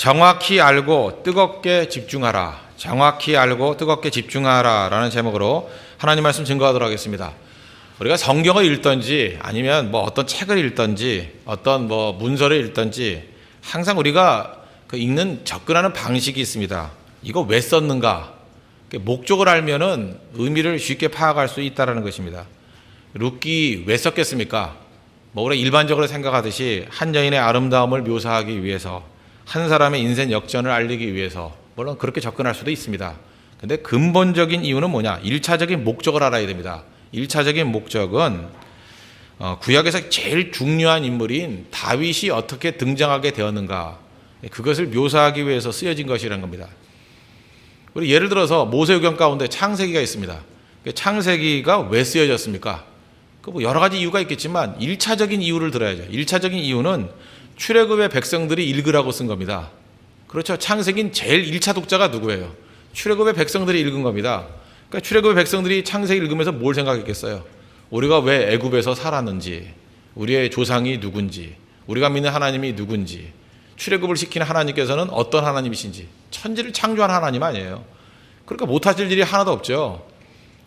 정확히 알고 뜨겁게 집중하라. 정확히 알고 뜨겁게 집중하라 라는 제목으로 하나님 말씀 증거하도록 하겠습니다. 우리가 성경을 읽든지 아니면 어떤 책을 읽든지 어떤 문서를 읽든지 항상 우리가 읽는 접근하는 방식이 있습니다. 이거 왜 썼는가? 목적을 알면은 의미를 쉽게 파악할 수 있다는 것입니다. 룻기 왜 썼겠습니까? 우리가 일반적으로 생각하듯이 한 여인의 아름다움을 묘사하기 위해서, 한 사람의 인생 역전을 알리기 위해서, 물론 그렇게 접근할 수도 있습니다. 근데 근본적인 이유는 뭐냐? 1차적인 목적을 알아야 됩니다. 1차적인 목적은 구약에서 제일 중요한 인물인 다윗이 어떻게 등장하게 되었는가, 그것을 묘사하기 위해서 쓰여진 것이라는 겁니다. 우리 예를 들어서 모세오경 가운데 창세기가 있습니다. 창세기가 왜 쓰여졌습니까? 여러 가지 이유가 있겠지만 1차적인 이유를 들어야죠. 1차적인 이유는 출애굽의 백성들이 읽으라고 쓴 겁니다. 그렇죠. 창세기는 제일 1차 독자가 누구예요? 출애굽의 백성들이 읽은 겁니다. 그러니까 출애굽의 백성들이 창세기 읽으면서 뭘 생각했겠어요? 우리가 왜 애굽에서 살았는지, 우리의 조상이 누군지, 우리가 믿는 하나님이 누군지, 출애굽을 시키는 하나님께서는 어떤 하나님이신지, 천지를 창조한 하나님 아니에요. 그러니까 못하실 일이 하나도 없죠.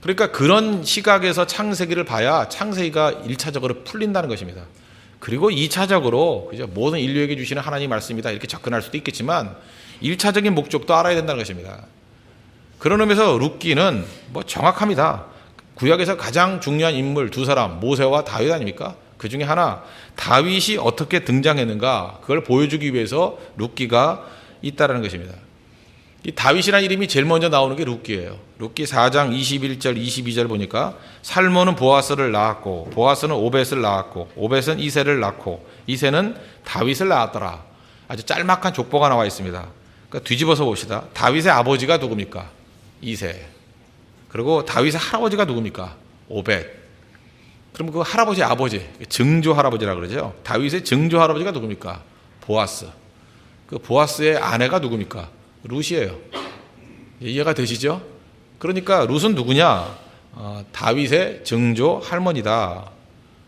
그러니까 그런 시각에서 창세기를 봐야 창세기가 1차적으로 풀린다는 것입니다. 그리고 2차적으로 모든 인류에게 주시는 하나님 말씀이다 이렇게 접근할 수도 있겠지만 1차적인 목적도 알아야 된다는 것입니다. 그런 의미에서 룻기는 정확합니다. 구약에서 가장 중요한 인물 두 사람, 모세와 다윗 아닙니까? 그 중에 하나, 다윗이 어떻게 등장했는가, 그걸 보여주기 위해서 룻기가 있다는 것입니다. 이 다윗이라는 이름이 제일 먼저 나오는 게 룻기예요. 룻기 4장 21절 22절 보니까 살몬은 보아스를 낳았고, 보아스는 오벳을 낳았고, 오벳은 이새를 낳고, 이새는 다윗을 낳았더라. 아주 짤막한 족보가 나와 있습니다. 그러니까 뒤집어서 봅시다. 다윗의 아버지가 누굽니까? 이새. 그리고 다윗의 할아버지가 누굽니까? 오벳. 그럼 그 할아버지 아버지, 증조 할아버지라 그러죠. 다윗의 증조 할아버지가 누굽니까? 보아스. 그 보아스의 아내가 누굽니까? 룻이에요. 이해가 되시죠? 그러니까 룻은 누구냐? 다윗의 증조 할머니다.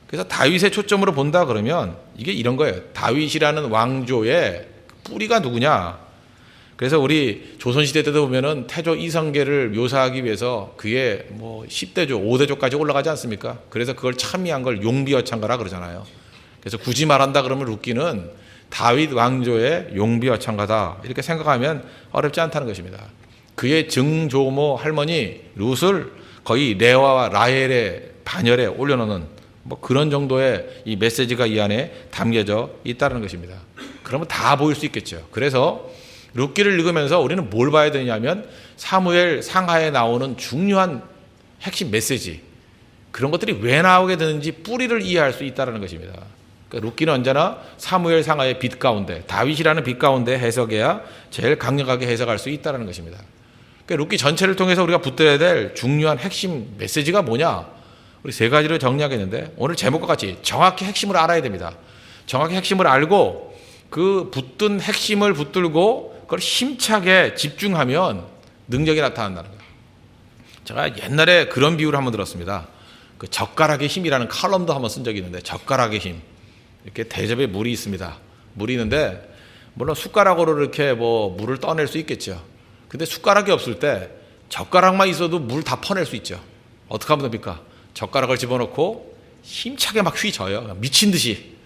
그래서 다윗의 초점으로 본다 그러면 이게 이런 거예요. 다윗이라는 왕조의 뿌리가 누구냐? 그래서 우리 조선시대 때도 보면은 태조 이성계를 묘사하기 위해서 그게 10대조, 5대조까지 올라가지 않습니까? 그래서 그걸 참미한 걸 용비어창가라 그러잖아요. 그래서 굳이 말한다 그러면 룻기는 다윗 왕조의 용비어창가다 이렇게 생각하면 어렵지 않다는 것입니다. 그의 증조모 할머니 룻을 거의 레와와 라헬의 반열에 올려놓는 그런 정도의 이 메시지가 이 안에 담겨져 있다는 것입니다. 그러면 다 보일 수 있겠죠. 그래서 룻기를 읽으면서 우리는 뭘 봐야 되냐면 사무엘 상하에 나오는 중요한 핵심 메시지, 그런 것들이 왜 나오게 되는지 뿌리를 이해할 수 있다는 것입니다. 그러니까 룻기는 언제나 사무엘 상하의 빛 가운데, 다윗이라는 빛 가운데 해석해야 제일 강력하게 해석할 수 있다는 것입니다. 그러니까 룻기 전체를 통해서 우리가 붙들어야 될 중요한 핵심 메시지가 뭐냐? 우리 세 가지를 정리하겠는데, 오늘 제목과 같이 정확히 핵심을 알아야 됩니다. 정확히 핵심을 알고 그 붙든 핵심을 붙들고 그걸 힘차게 집중하면 능력이 나타난다는 거예요. 제가 옛날에 그런 비유를 한번 들었습니다. 그 젓가락의 힘이라는 칼럼도 한번 쓴 적이 있는데, 젓가락의 힘. 이렇게 대접에 물이 있습니다. 물이 있는데 물론 숟가락으로 이렇게 물을 떠낼 수 있겠죠. 근데 숟가락이 없을 때 젓가락만 있어도 물 다 퍼낼 수 있죠. 어떻게 하면 됩니까? 젓가락을 집어넣고 힘차게 막 휘저어요. 미친 듯이.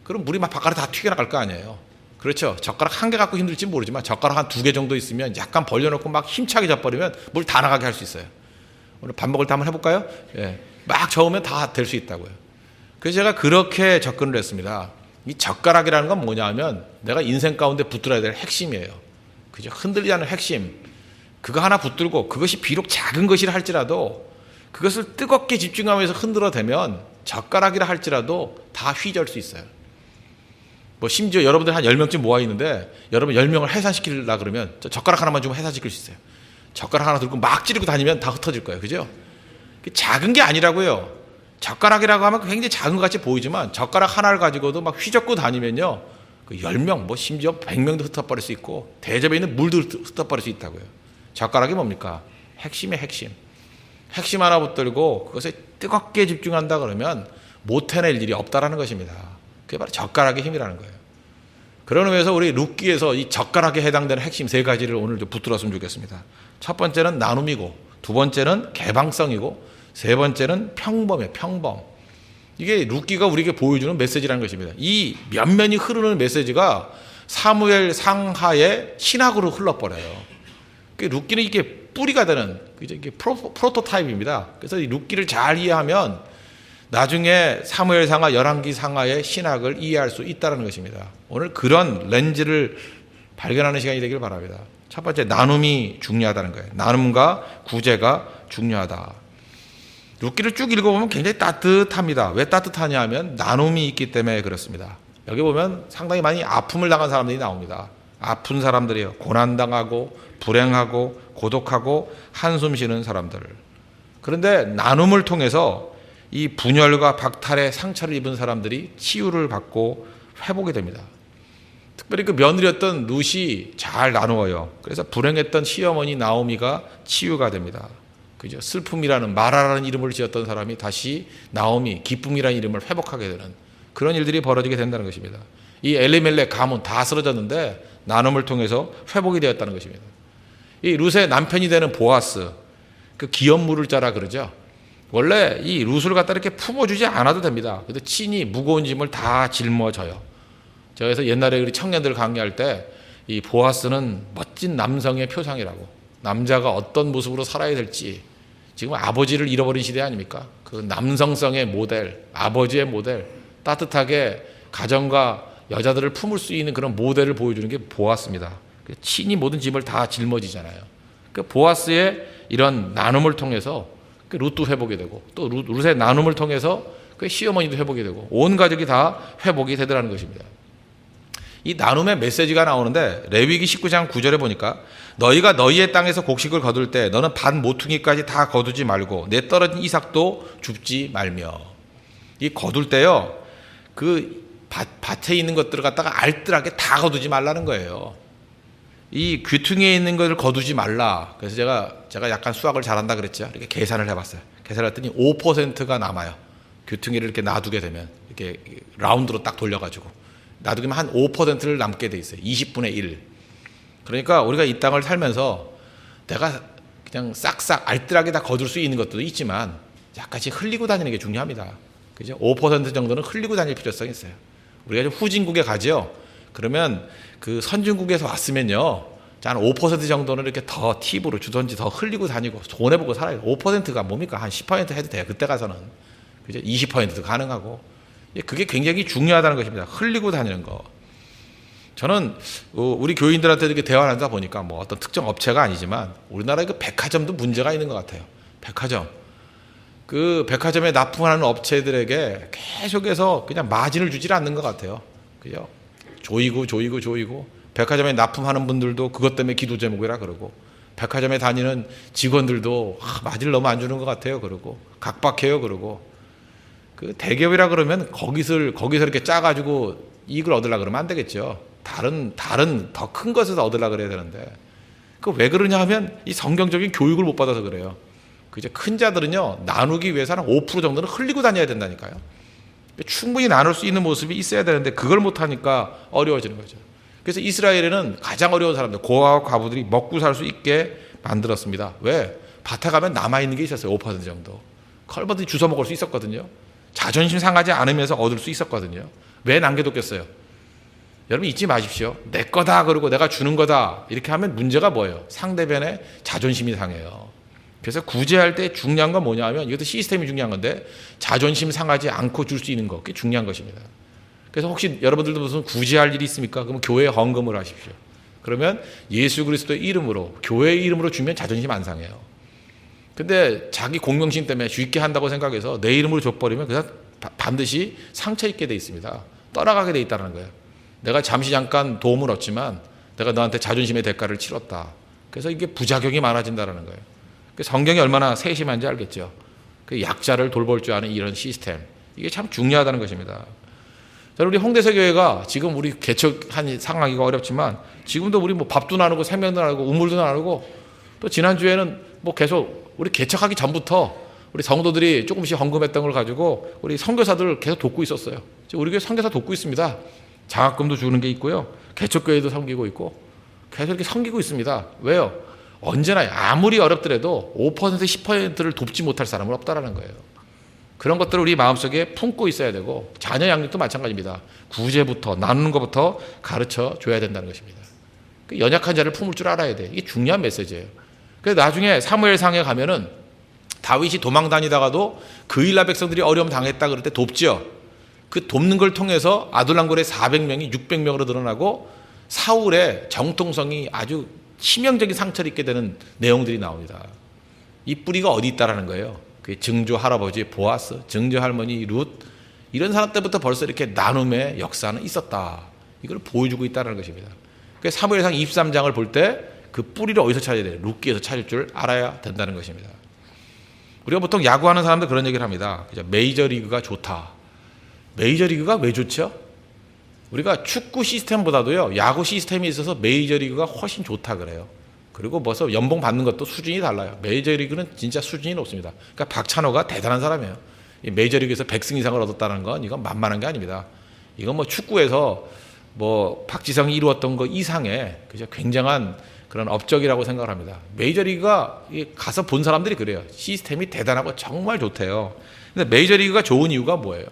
그럼 물이 막 바깥에 다 튀겨나갈 거 아니에요. 그렇죠. 젓가락 한 개 갖고 힘들지 모르지만 젓가락 한 2개 정도 있으면 약간 벌려놓고 막 힘차게 젓버리면 물 다 나가게 할 수 있어요. 오늘 반복을 다 한번 해볼까요? 예. 막 저으면 다 될 수 있다고요. 그래서 제가 그렇게 접근을 했습니다. 이 젓가락이라는 건 뭐냐 하면 내가 인생 가운데 붙들어야 될 핵심이에요. 그죠? 흔들리지 않는 핵심. 그거 하나 붙들고 그것이 비록 작은 것이라 할지라도 그것을 뜨겁게 집중하면서 흔들어대면 젓가락이라 할지라도 다 휘저을 수 있어요. 심지어 여러분들 한 10명쯤 모아 있는데 여러분 10명을 해산시키려고 그러면 젓가락 하나만 주면 해산시킬 수 있어요. 젓가락 하나 들고 막 찌르고 다니면 다 흩어질 거예요. 그죠? 작은 게 아니라고요. 젓가락이라고 하면 굉장히 작은 것 같이 보이지만 젓가락 하나를 가지고도 막 휘젓고 다니면요, 그 10명, 심지어 100명도 흩어버릴 수 있고 대접에 있는 물도 흩어버릴 수 있다고요. 젓가락이 뭡니까? 핵심의 핵심. 핵심 하나 붙들고 그것에 뜨겁게 집중한다 그러면 못 해낼 일이 없다라는 것입니다. 그게 바로 젓가락의 힘이라는 거예요. 그런 의미에서 우리 룻기에서 이 젓가락에 해당되는 핵심 세 가지를 오늘 좀 붙들었으면 좋겠습니다. 첫 번째는 나눔이고, 두 번째는 개방성이고, 세 번째는 평범이에요. 평범. 이게 룻기가 우리에게 보여주는 메시지라는 것입니다. 이 면면이 흐르는 메시지가 사무엘 상하의 신학으로 흘러버려요. 룻기는 이게 뿌리가 되는, 이게 프로토타입입니다. 그래서 이 룻기를 잘 이해하면 나중에 사무엘 상하, 열왕기 상하의 신학을 이해할 수 있다는 것입니다. 오늘 그런 렌즈를 발견하는 시간이 되길 바랍니다. 첫 번째, 나눔이 중요하다는 거예요. 나눔과 구제가 중요하다. 룻기를 쭉 읽어보면 굉장히 따뜻합니다. 왜 따뜻하냐 하면 나눔이 있기 때문에 그렇습니다. 여기 보면 상당히 많이 아픔을 당한 사람들이 나옵니다. 아픈 사람들이요. 고난당하고 불행하고 고독하고 한숨 쉬는 사람들. 그런데 나눔을 통해서 이 분열과 박탈의 상처를 입은 사람들이 치유를 받고 회복이 됩니다. 특별히 그 며느리였던 룻이 잘 나누어요. 그래서 불행했던 시어머니 나오미가 치유가 됩니다. 그죠? 슬픔이라는 마라라는 이름을 지었던 사람이 다시 나오미, 기쁨이라는 이름을 회복하게 되는 그런 일들이 벌어지게 된다는 것입니다. 이 엘리멜렉 가문 다 쓰러졌는데 나눔을 통해서 회복이 되었다는 것입니다. 이 룻의 남편이 되는 보아스, 그 기업물을 자라 그러죠. 원래 이 룻을 갖다 이렇게 품어주지 않아도 됩니다. 근데 친히 무거운 짐을 다 짊어져요. 제가 그래서 옛날에 우리 청년들 강의할 때 이 보아스는 멋진 남성의 표상이라고, 남자가 어떤 모습으로 살아야 될지, 지금 아버지를 잃어버린 시대 아닙니까? 그 남성성의 모델, 아버지의 모델, 따뜻하게 가정과 여자들을 품을 수 있는 그런 모델을 보여주는 게 보아스입니다. 친히 모든 짐을 다 짊어지잖아요. 그 보아스의 이런 나눔을 통해서 그 룻도 회복이 되고, 또 룻의 나눔을 통해서 그 시어머니도 회복이 되고, 온 가족이 다 회복이 되더라는 것입니다. 이 나눔의 메시지가 나오는데 레위기 19장 9절에 보니까 너희가 너희의 땅에서 곡식을 거둘 때 너는 반 모퉁이까지 다 거두지 말고 내 떨어진 이삭도 줍지 말며. 이 거둘 때요, 그 밭에 있는 것들을 갖다가 알뜰하게 다 거두지 말라는 거예요. 이 귀퉁이에 있는 것을 거두지 말라. 그래서 제가 약간 수학을 잘한다 그랬죠. 이렇게 계산을 해봤어요. 계산을 했더니 5%가 남아요. 귀퉁이를 이렇게 놔두게 되면, 이렇게 라운드로 딱 돌려가지고 놔두면 한 5%를 남게 돼 있어요. 20분의 1. 그러니까 우리가 이 땅을 살면서 내가 그냥 싹싹 알뜰하게 다 거둘 수 있는 것도 있지만 약간씩 흘리고 다니는 게 중요합니다. 그죠? 5% 정도는 흘리고 다닐 필요성이 있어요. 우리가 좀 후진국에 가죠. 그러면 그 선진국에서 왔으면요, 한 5% 정도는 이렇게 더 팁으로 주던지 더 흘리고 다니고 손해보고 살아요. 5%가 뭡니까? 한 10% 해도 돼요. 그때 가서는. 그죠? 20%도 가능하고. 그게 굉장히 중요하다는 것입니다. 흘리고 다니는 거. 저는 우리 교인들한테 이렇게 대화를 하다 보니까 뭐 어떤 특정 업체가 아니지만 우리나라의 그 백화점도 문제가 있는 것 같아요. 백화점. 그 백화점에 납품하는 업체들에게 계속해서 그냥 마진을 주질 않는 것 같아요. 그죠? 조이고. 백화점에 납품하는 분들도 그것 때문에 기도 제목이라 그러고, 백화점에 다니는 직원들도 마진을 너무 안 주는 것 같아요. 그러고 각박해요. 그러고 그 대기업이라 그러면 거기서 이렇게 짜가지고 이익을 얻으려 그러면 안 되겠죠. 다른 더 큰 것에서 얻으려 그래야 되는데, 그 왜 그러냐 하면 이 성경적인 교육을 못 받아서 그래요. 그죠? 큰 자들은요, 나누기 위해서는 5% 정도는 흘리고 다녀야 된다니까요. 충분히 나눌 수 있는 모습이 있어야 되는데 그걸 못 하니까 어려워지는 거죠. 그래서 이스라엘에는 가장 어려운 사람들, 고아와 과부들이 먹고 살 수 있게 만들었습니다. 왜? 밭에 가면 남아있는 게 있었어요. 5% 정도. 컬버들이 주워 먹을 수 있었거든요. 자존심 상하지 않으면서 얻을 수 있었거든요. 왜 남겨뒀겠어요? 여러분 잊지 마십시오. 내 거다 그러고 내가 주는 거다 이렇게 하면 문제가 뭐예요? 상대편의 자존심이 상해요. 그래서 구제할 때 중요한 건 뭐냐 하면, 이것도 시스템이 중요한 건데, 자존심 상하지 않고 줄 수 있는 거, 그게 중요한 것입니다. 그래서 혹시 여러분들도 무슨 구제할 일이 있습니까? 그러면 교회에 헌금을 하십시오. 그러면 예수 그리스도의 이름으로, 교회의 이름으로 주면 자존심 안 상해요. 근데 자기 공명심 때문에 쉽게 한다고 생각해서 내 이름으로 줘버리면 그냥 반드시 상처 입게 돼 있습니다. 떠나가게 돼 있다는 거예요. 내가 잠깐 도움을 얻지만 내가 너한테 자존심의 대가를 치렀다. 그래서 이게 부작용이 많아진다는 거예요. 성경이 얼마나 세심한지 알겠죠. 그 약자를 돌볼 줄 아는 이런 시스템, 이게 참 중요하다는 것입니다. 우리 홍대서 교회가 지금 우리 개척한 상황이가 어렵지만 지금도 우리 뭐 밥도 나누고 생명도 나누고 우물도 나누고, 또 지난주에는 뭐 계속 우리 개척하기 전부터 우리 성도들이 조금씩 헌금했던 걸 가지고 우리 선교사들 계속 돕고 있었어요. 우리 교회 선교사 돕고 있습니다. 장학금도 주는 게 있고요. 개척교회도 섬기고 있고 계속 이렇게 섬기고 있습니다. 왜요? 언제나 아무리 어렵더라도 5% 10%를 돕지 못할 사람은 없다라는 거예요. 그런 것들을 우리 마음속에 품고 있어야 되고 자녀 양육도 마찬가지입니다. 구제부터 나누는 것부터 가르쳐 줘야 된다는 것입니다. 연약한 자를 품을 줄 알아야 돼. 이게 중요한 메시지예요. 그래서 나중에 사무엘상에 가면은 다윗이 도망 다니다가도 그일라 백성들이 어려움 당했다 그럴 때 돕죠. 그 돕는 걸 통해서 아둘람 고래 400명이 600명으로 늘어나고 사울의 정통성이 아주 치명적인 상처를 입게 되는 내용들이 나옵니다. 이 뿌리가 어디 있다라는 거예요. 그 증조 할아버지 보아스, 증조 할머니 룻 이런 사람 때부터 벌써 이렇게 나눔의 역사는 있었다. 이걸 보여주고 있다는 것입니다. 그래서 사무엘상 23장을 볼 때 그 뿌리를 어디서 찾아야 돼요? 룻기에서 찾을 줄 알아야 된다는 것입니다. 우리가 보통 야구하는 사람들 그런 얘기를 합니다. 메이저리그가 좋다. 메이저리그가 왜 좋죠? 우리가 축구 시스템보다도요 야구 시스템이 있어서 메이저리그가 훨씬 좋다 그래요. 그리고 벌써 연봉 받는 것도 수준이 달라요. 메이저리그는 진짜 수준이 높습니다. 그러니까 박찬호가 대단한 사람이에요. 이 메이저리그에서 100승 이상을 얻었다는 건 이건 만만한 게 아닙니다. 이건 뭐 축구에서 뭐 박지성이 이루었던 것 이상의 그죠 굉장한 그런 업적이라고 생각을 합니다. 메이저리그가 가서 본 사람들이 그래요. 시스템이 대단하고 정말 좋대요. 근데 메이저리그가 좋은 이유가 뭐예요?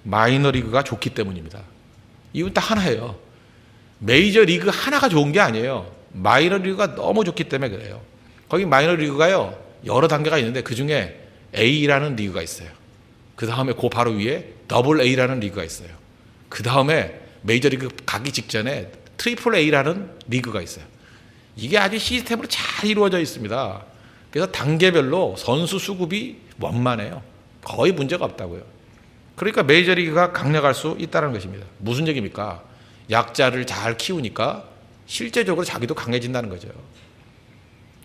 마이너리그가 좋기 때문입니다. 이유는 딱 하나예요. 메이저리그 하나가 좋은 게 아니에요. 마이너리그가 너무 좋기 때문에 그래요. 거기 마이너리그가요 여러 단계가 있는데 그중에 A라는 리그가 있어요. 그 다음에 그 바로 위에 더블 A라는 리그가 있어요. 그 다음에 메이저리그 가기 직전에 트리플 A라는 리그가 있어요. 이게 아주 시스템으로 잘 이루어져 있습니다. 그래서 단계별로 선수 수급이 원만해요. 거의 문제가 없다고요. 그러니까 메이저리그가 강력할 수 있다는 것입니다. 무슨 얘기입니까? 약자를 잘 키우니까 실제적으로 자기도 강해진다는 거죠.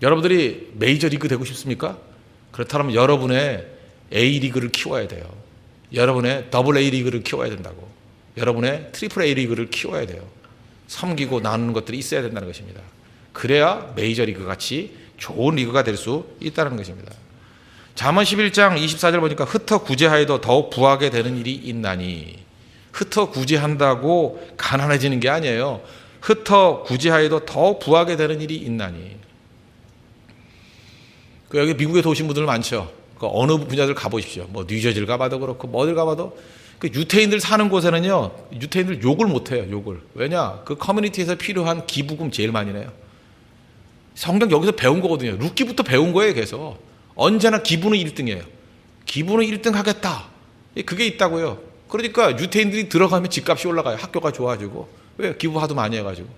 여러분들이 메이저리그 되고 싶습니까? 그렇다면 여러분의 A리그를 키워야 돼요. 여러분의 더블 A리그를 키워야 된다고. 여러분의 트리플 A리그를 키워야 돼요. 섬기고 나누는 것들이 있어야 된다는 것입니다. 그래야 메이저리그 같이 좋은 리그가 될 수 있다는 것입니다. 잠언 11장 24절 보니까 흩어 구제하여도 더욱 부하게 되는 일이 있나니, 흩어 구제한다고 가난해지는 게 아니에요. 흩어 구제하여도 더욱 부하게 되는 일이 있나니. 여기 미국에 오신 분들 많죠. 어느 분야들 가보십시오. 뭐 뉴저지를 가봐도 그렇고 뭐들 가봐도 그 유태인들 사는 곳에는요 유태인들 욕을 못해요. 욕을. 왜냐? 그 커뮤니티에서 필요한 기부금 제일 많이 내요. 성경 여기서 배운 거거든요. 룻기부터 배운 거예요. 계속 언제나 기부는 1등이에요. 기부는 1등 하겠다. 그게 있다고요. 그러니까 유태인들이 들어가면 집값이 올라가요. 학교가 좋아지고. 왜? 기부 하도 많이 해가지고.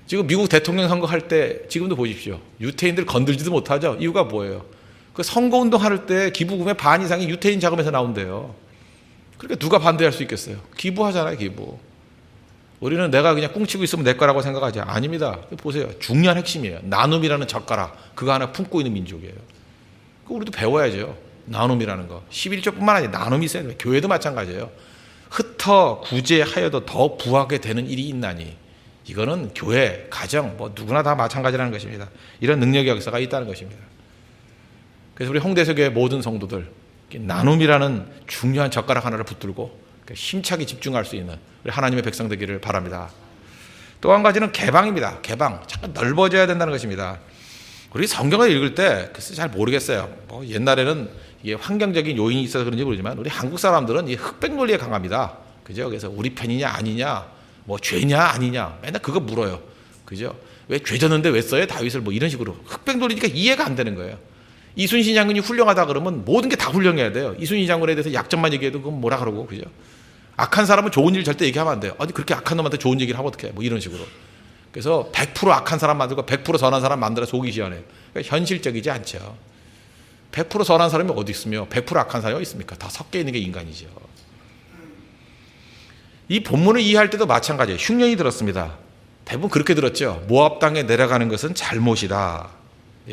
지금 미국 대통령 선거 할 때 지금도 보십시오. 유태인들 건들지도 못하죠. 이유가 뭐예요? 그 선거운동 할 때 기부금의 반 이상이 유태인 자금에서 나온대요. 그러니까 누가 반대할 수 있겠어요? 기부하잖아요. 기부. 우리는 내가 그냥 꿍치고 있으면 내 거라고 생각하지. 아닙니다. 보세요. 중요한 핵심이에요. 나눔이라는 젓가락. 그거 하나 품고 있는 민족이에요. 우리도 배워야죠. 나눔이라는 거. 11조뿐만 아니라 나눔이 있어야 돼요. 교회도 마찬가지예요. 흩어 구제하여도 더 부하게 되는 일이 있나니. 이거는 교회, 가정, 뭐 누구나 다 마찬가지라는 것입니다. 이런 능력의 역사가 있다는 것입니다. 그래서 우리 홍대석의 모든 성도들 나눔이라는 중요한 젓가락 하나를 붙들고 힘차게 집중할 수 있는 우리 하나님의 백성 되기를 바랍니다. 또 한 가지는 개방입니다. 개방. 잠깐 넓어져야 된다는 것입니다. 우리 성경을 읽을 때 글쎄 잘 모르겠어요. 뭐 옛날에는 이게 환경적인 요인이 있어서 그런지 모르지만 우리 한국 사람들은 이 흑백 논리에 강합니다. 그죠? 그래서 우리 편이냐 아니냐, 뭐 죄냐 아니냐 맨날 그거 물어요. 그죠? 왜 죄졌는데 왜 써요 다윗을 뭐 이런 식으로 흑백 논리니까 이해가 안 되는 거예요. 이순신 장군이 훌륭하다 그러면 모든 게 다 훌륭해야 돼요. 이순신 장군에 대해서 약점만 얘기해도 그건 뭐라 그러고 그죠? 악한 사람은 좋은 일 절대 얘기하면 안 돼요. 아니 그렇게 악한 놈한테 좋은 얘기를 하면 어떡해? 뭐 이런 식으로. 그래서 100% 악한 사람 만들고 100% 선한 사람 만들어 속이 시원해요. 그러니까 현실적이지 않죠. 100% 선한 사람이 어디 있으며 100% 악한 사람이 어디 있습니까? 다 섞여 있는 게 인간이죠. 이 본문을 이해할 때도 마찬가지예요. 흉년이 들었습니다. 대부분 그렇게 들었죠. 모압 땅에 내려가는 것은 잘못이다.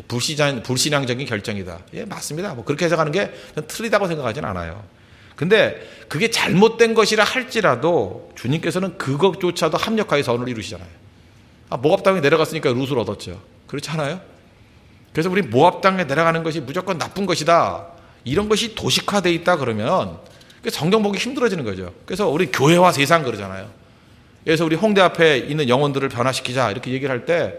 불신앙적인 결정이다. 예, 맞습니다. 뭐 그렇게 해석하는 게 틀리다고 생각하지는 않아요. 근데 그게 잘못된 것이라 할지라도 주님께서는 그것조차도 합력하여 선을 이루시잖아요. 모압 땅에 내려갔으니까 룻을 얻었죠. 그렇지 않아요? 그래서 우리 모압 땅에 내려가는 것이 무조건 나쁜 것이다. 이런 것이 도식화되어 있다 그러면 성경 보기 힘들어지는 거죠. 그래서 우리 교회와 세상 그러잖아요. 그래서 우리 홍대 앞에 있는 영혼들을 변화시키자 이렇게 얘기를 할 때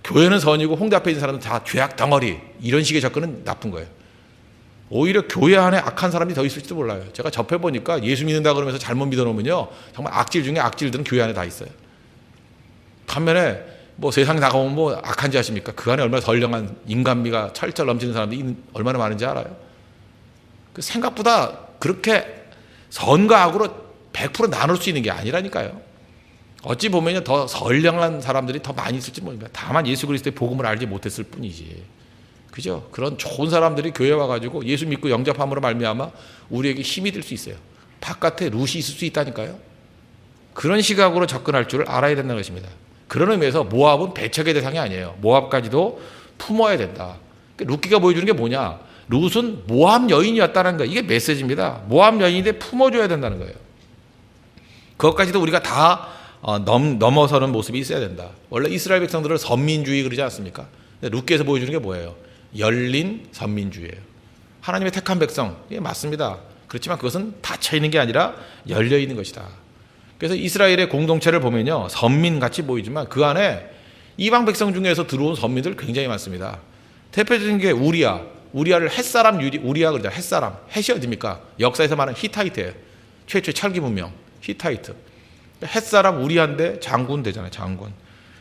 교회는 선이고 홍대 앞에 있는 사람은 다 죄악 덩어리, 이런 식의 접근은 나쁜 거예요. 오히려 교회 안에 악한 사람이 더 있을지도 몰라요. 제가 접해보니까 예수 믿는다 그러면서 잘못 믿어놓으면요, 정말 악질 중에 악질들은 교회 안에 다 있어요. 반면에 뭐 세상에 나가보면 뭐 악한 짓 하십니까? 그 안에 얼마나 선량한 인간미가 철철 넘치는 사람들이 얼마나 많은지 알아요? 그 생각보다 그렇게 선과 악으로 100% 나눌 수 있는 게 아니라니까요. 어찌 보면 더 선량한 사람들이 더 많이 있을지 모릅니다. 다만 예수 그리스도의 복음을 알지 못했을 뿐이지. 그죠? 그런 좋은 사람들이 교회 와가지고 예수 믿고 영접함으로 말미암아 우리에게 힘이 될 수 있어요. 바깥에 룻이 있을 수 있다니까요. 그런 시각으로 접근할 줄을 알아야 된다는 것입니다. 그런 의미에서 모압은 배척의 대상이 아니에요. 모압까지도 품어야 된다. 룻기가 보여주는 게 뭐냐? 룻은 모압 여인이었다는 거예요. 이게 메시지입니다. 모압 여인인데 품어줘야 된다는 거예요. 그것까지도 우리가 다 넘어서는 모습이 있어야 된다. 원래 이스라엘 백성들을 선민주의 그러지 않습니까? 룻기에서 보여주는 게 뭐예요? 열린 선민주의예요. 하나님의 택한 백성, 예, 맞습니다. 그렇지만 그것은 닫혀 있는 게 아니라 열려 있는 것이다. 그래서 이스라엘의 공동체를 보면요, 선민같이 보이지만 그 안에 이방 백성 중에서 들어온 선민들 굉장히 많습니다. 대표적인 게 우리아를 햇사람 우리아 그러죠. 햇사람. 햇이 어디입니까? 역사에서 말하는 히타이트예요. 최초의 철기 문명 히타이트. 햇사람 우리아인데 장군 되잖아요. 장군.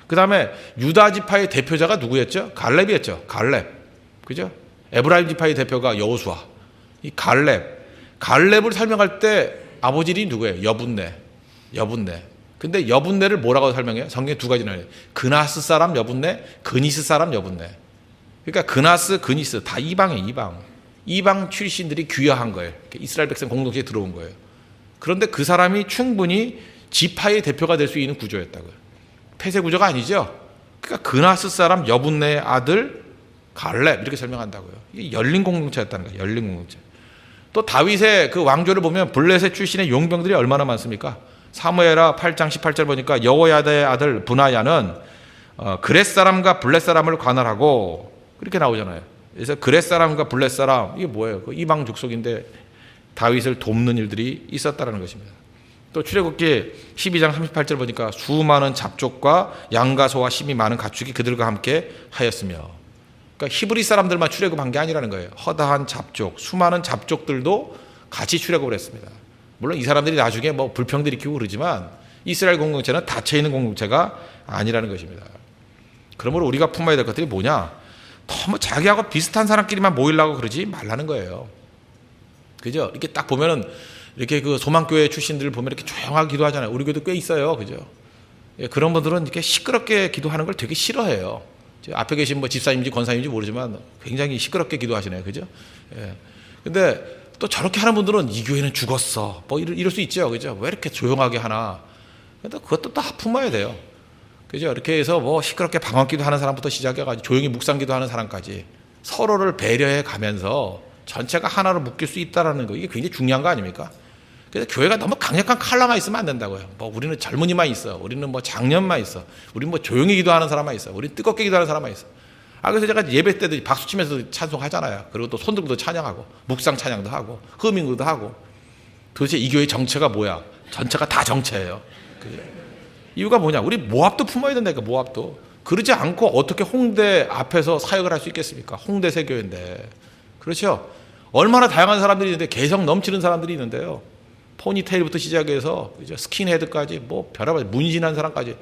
그 다음에 유다 지파의 대표자가 누구였죠? 갈렙이었죠. 갈렙. 그죠? 에브라임 지파의 대표가 여호수아. 이 갈렙을 설명할 때 아버지 이름이 누구예요? 여분네. 근데 여분네를 뭐라고 설명해요? 성경에 두 가지나 해요. 그나스 사람 여분네, 그니스 사람 여분네. 그러니까 그나스, 그니스 다 이방이에요. 이방 출신들이 귀화한 거예요. 이스라엘 백성 공동체에 들어온 거예요. 그런데 그 사람이 충분히 지파의 대표가 될 수 있는 구조였다고요. 폐쇄 구조가 아니죠. 그러니까 그나스 사람 여분네의 아들 갈렙 이렇게 설명한다고요. 이게 열린 공동체였다는 거예요. 열린 공동체. 또 다윗의 그 왕조를 보면 블레셋 출신의 용병들이 얼마나 많습니까? 사무엘하 8장 18절 보니까 여호야다의 아들 브나야는 그렛 사람과 블렛 사람을 관할하고 그렇게 나오잖아요. 그래서 그렛 사람과 블렛 사람 이게 뭐예요? 그 이방 족속인데 다윗을 돕는 일들이 있었다는 것입니다. 또 출애굽기 12장 38절 보니까 수많은 잡족과 양과 소와 힘이 많은 가축이 그들과 함께 하였으며, 그러니까 히브리 사람들만 출애굽한 게 아니라는 거예요. 허다한 잡족, 수많은 잡족들도 같이 출애굽을 했습니다. 물론 이 사람들이 나중에 뭐 불평들 일으키고 그러지만 이스라엘 공동체는 닫혀있는 공동체가 아니라는 것입니다. 그러므로 우리가 품어야 될 것들이 뭐냐? 너무 자기하고 비슷한 사람끼리만 모이려고 그러지 말라는 거예요. 그죠? 이렇게 딱 보면은 이렇게 그 소망교회 출신들 보면 이렇게 조용하게 기도하잖아요. 우리 교회도 꽤 있어요. 그죠? 예, 그런 분들은 이렇게 시끄럽게 기도하는 걸 되게 싫어해요. 앞에 계신 뭐 집사님인지 권사님인지 모르지만 굉장히 시끄럽게 기도하시네요. 그죠? 예. 근데 또 저렇게 하는 분들은 이 교회는 죽었어. 뭐 이럴 수 있죠. 그죠? 왜 이렇게 조용하게 하나? 근데 그것도 다 품어야 돼요. 그죠? 이렇게 해서 뭐 시끄럽게 방언기도 하는 사람부터 시작해가지고 조용히 묵상기도 하는 사람까지 서로를 배려해 가면서 전체가 하나로 묶일 수 있다는 거, 이게 굉장히 중요한 거 아닙니까? 그래서 교회가 너무 강력한 칼라만 있으면 안 된다고요. 뭐 우리는 젊은이만 있어. 우리는 뭐 장년만 있어. 우리는 뭐 조용히 기도하는 사람만 있어. 우리는 뜨겁게 기도하는 사람만 있어. 그래서 제가 예배 때도 박수 치면서 찬송하잖아요. 그리고 또 손 들고도 찬양하고 묵상 찬양도 하고 흐밍도 하고. 도대체 이 교회 정체가 뭐야? 전체가 다 정체예요. 그죠? 이유가 뭐냐? 우리 모압도 품어야 된다니까. 모압도. 그러지 않고 어떻게 홍대 앞에서 사역을 할 수 있겠습니까? 홍대 세교회인데. 그렇죠? 얼마나 다양한 사람들이 있는데, 개성 넘치는 사람들이 있는데요. 포니테일부터 시작해서 스킨헤드까지 뭐 별의별 문신한 사람까지.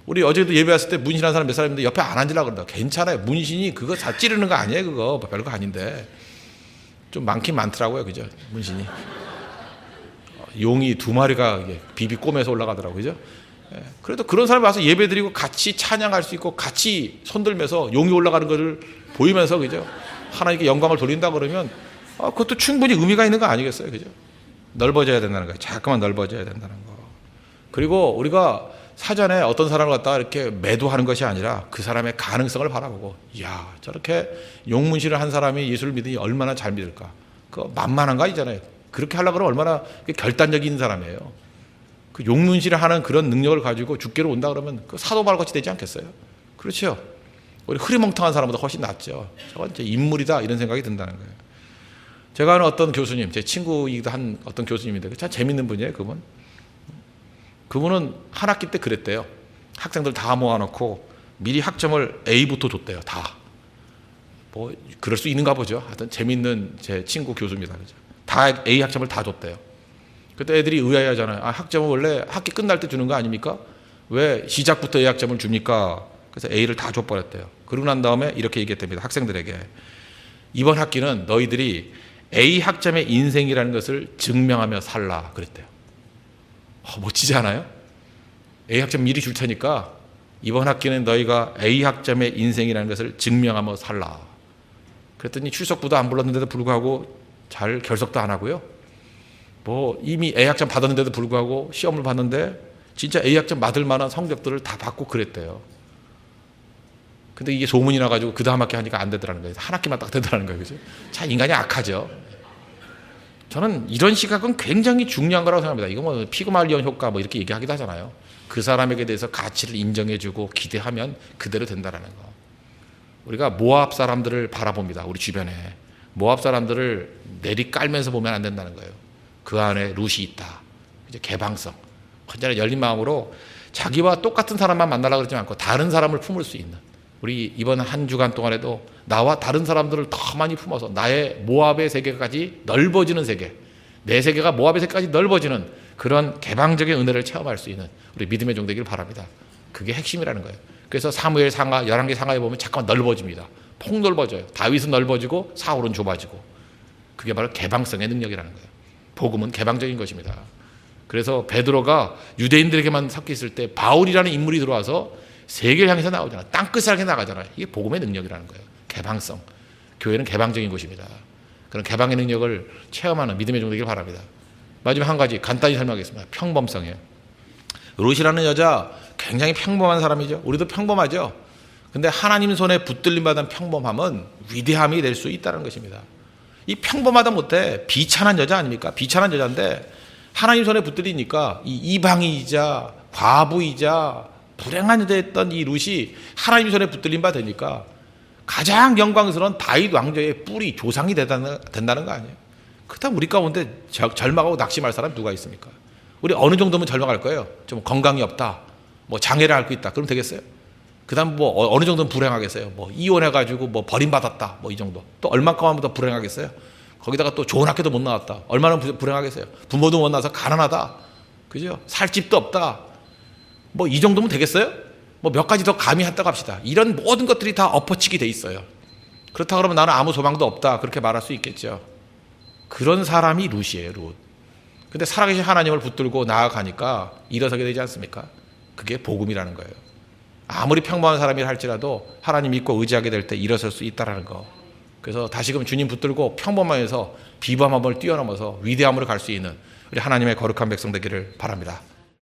우리 어제도 예배 왔을 때 문신한 사람 몇 사람인데 옆에 안 앉으려고 그런다. 괜찮아요. 문신이 그거 다 찌르는 거 아니에요. 그거 별거 아닌데. 좀 많긴 많더라고요. 그죠? 문신이. 용이 2마리가 비비 꼬매서 올라가더라고요. 그죠? 예. 그래도 그런 사람이 와서 예배 드리고 같이 찬양할 수 있고 같이 손들면서 용이 올라가는 것을 보이면서, 그죠? 하나님께 영광을 돌린다 그러면 그것도 충분히 의미가 있는 거 아니겠어요? 그죠? 넓어져야 된다는 거예요. 자꾸만 넓어져야 된다는 거. 그리고 우리가 사전에 어떤 사람을 갖다가 이렇게 매도하는 것이 아니라 그 사람의 가능성을 바라보고, 이야, 저렇게 용문신을 한 사람이 예수를 믿으니 얼마나 잘 믿을까? 그거 만만한 거 아니잖아요. 그렇게 하려고 그러면 얼마나 결단적인 사람이에요. 그 용문신을 하는 그런 능력을 가지고 주께로 온다 그러면 그 사도바울같이 되지 않겠어요? 그렇죠? 우리 흐리멍텅한 사람보다 훨씬 낫죠. 저건 이제 인물이다 이런 생각이 든다는 거예요. 제가 아는 어떤 교수님, 제 친구이기도 한 어떤 교수님인데 참 재밌는 분이에요. 그분은 한 학기 때 그랬대요. 학생들 다 모아놓고 미리 학점을 A부터 줬대요. 다. 뭐 그럴 수 있는가 보죠. 하여튼 재밌는 제 친구 교수입니다. 그죠? 다 A 학점을 다 줬대요. 그때 애들이 의아해하잖아요. 아, 학점은 원래 학기 끝날 때 주는 거 아닙니까? 왜 시작부터 A 학점을 줍니까? 그래서 A를 다 줘버렸대요. 그러고 난 다음에 이렇게 얘기했답니다. 학생들에게. 이번 학기는 너희들이 A 학점의 인생이라는 것을 증명하며 살라 그랬대요. 멋지지 않아요? A 학점 미리 줄 테니까 이번 학기는 너희가 A 학점의 인생이라는 것을 증명하며 살라. 그랬더니 출석부도 안 불렀는데도 불구하고 잘 결석도 안 하고요. 뭐 이미 A 학점 받았는데도 불구하고 시험을 봤는데 진짜 A 학점 받을 만한 성적들을 다 받고 그랬대요. 근데 이게 소문이 나가지고 그 다음 학기 하니까 안 되더라는 거예요. 한 학기만 딱 되더라는 거예요. 그죠? 참 인간이 악하죠. 저는 이런 시각은 굉장히 중요한 거라고 생각합니다. 이거 뭐 피그말리온 효과 뭐 이렇게 얘기하기도 하잖아요. 그 사람에게 대해서 가치를 인정해주고 기대하면 그대로 된다라는 거. 우리가 모압 사람들을 바라봅니다. 우리 주변에. 모압 사람들을 내리 깔면서 보면 안 된다는 거예요. 그 안에 룻이 있다. 이제 개방성. 언제나 열린 마음으로 자기와 똑같은 사람만 만나려고 그러지 않고 다른 사람을 품을 수 있는. 우리 이번 한 주간 동안에도 나와 다른 사람들을 더 많이 품어서 나의 모압의 세계까지 넓어지는 세계, 내 세계가 모압의 세계까지 넓어지는 그런 개방적인 은혜를 체험할 수 있는 우리 믿음의 종 되기를 바랍니다. 그게 핵심이라는 거예요. 그래서 사무엘 상하 11개 상하에 보면 잠깐만 넓어집니다. 폭 넓어져요. 다윗은 넓어지고 사울은 좁아지고. 그게 바로 개방성의 능력이라는 거예요. 복음은 개방적인 것입니다. 그래서 베드로가 유대인들에게만 섞여 있을 때 바울이라는 인물이 들어와서 세계를 향해서 나오잖아요. 땅끝을 향해 나가잖아요. 이게 복음의 능력이라는 거예요. 개방성. 교회는 개방적인 곳입니다. 그런 개방의 능력을 체험하는 믿음의 종 되기를 바랍니다. 마지막 한 가지 간단히 설명하겠습니다. 평범성이에요. 룻이라는 여자 굉장히 평범한 사람이죠. 우리도 평범하죠. 근데 하나님 손에 붙들림 받은 평범함은 위대함이 될 수 있다는 것입니다. 이 평범하다 못해 비천한 여자 아닙니까? 비천한 여자인데 하나님 손에 붙들리니까 이 이방이자 과부이자 불행한 여자였던 이 룻이 하나님 손에 붙들림 바 되니까 가장 영광스러운 다윗 왕조의 뿌리 조상이 된다는 거 아니에요? 그렇다면 우리 가운데 절망하고 낙심할 사람 누가 있습니까? 우리 어느 정도면 절망할 거예요? 좀 건강이 없다, 뭐 장애를 앓고 있다, 그럼 되겠어요? 그 다음 뭐 어느 정도는 불행하겠어요? 뭐 이혼해가지고 뭐 버림받았다, 뭐 이 정도. 또 얼마큼 하면 더 불행하겠어요? 거기다가 또 좋은 학교도 못 나왔다. 얼마나 불행하겠어요? 부모도 못 나서 가난하다. 그죠? 살 집도 없다. 뭐 이 정도면 되겠어요? 뭐 몇 가지 더 가미했다고 합시다. 이런 모든 것들이 다 엎어치기 돼 있어요. 그렇다 그러면 나는 아무 소망도 없다. 그렇게 말할 수 있겠죠. 그런 사람이 룻이에요, 룻. 근데 살아계신 하나님을 붙들고 나아가니까 일어서게 되지 않습니까? 그게 복음이라는 거예요. 아무리 평범한 사람이라 할지라도 하나님 믿고 의지하게 될 때 일어설 수 있다는 거. 그래서 다시금 주님 붙들고 평범함에서 비범함을 뛰어넘어서 위대함으로 갈 수 있는 우리 하나님의 거룩한 백성 되기를 바랍니다.